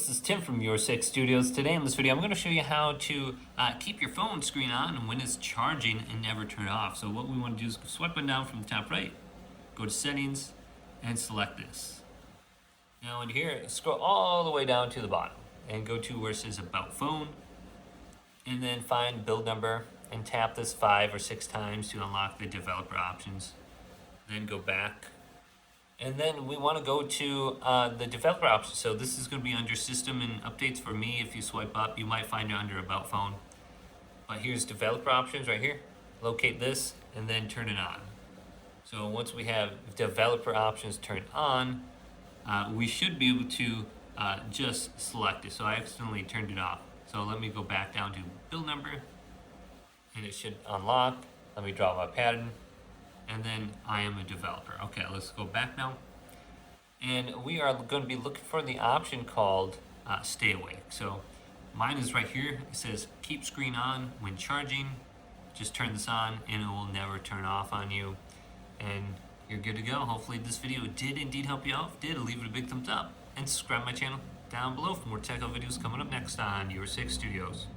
this is Tim from Your Six Studios. Today in this video, I'm going to show you how to keep your phone screen on when it's charging and never turn it off. So what we want to do is swipe button down from the top right, go to settings, and select this. Now in here, scroll all the way down to the bottom and go to where it says About Phone, and then find build number and tap this 5 or 6 times to unlock the developer options. Then go back. And then we want to go to the developer options. So this is going to be under system and updates for me. If you swipe up, you might find it under About Phone. But here's developer options right here. Locate this and then turn it on. So once we have developer options turned on, we should be able to just select it. So I accidentally turned it off. So let me go back down to build number and it should unlock. Let me draw my pattern. And then I am a developer. Okay, let's go back now. And we are going to be looking for the option called Stay Awake. So mine is right here. It says keep screen on when charging. Just turn this on and it will never turn off on you. And you're good to go. Hopefully this video did indeed help you out. If it did, leave it a big thumbs up. And subscribe to my channel down below for more tech videos coming up next on Your Six Studios.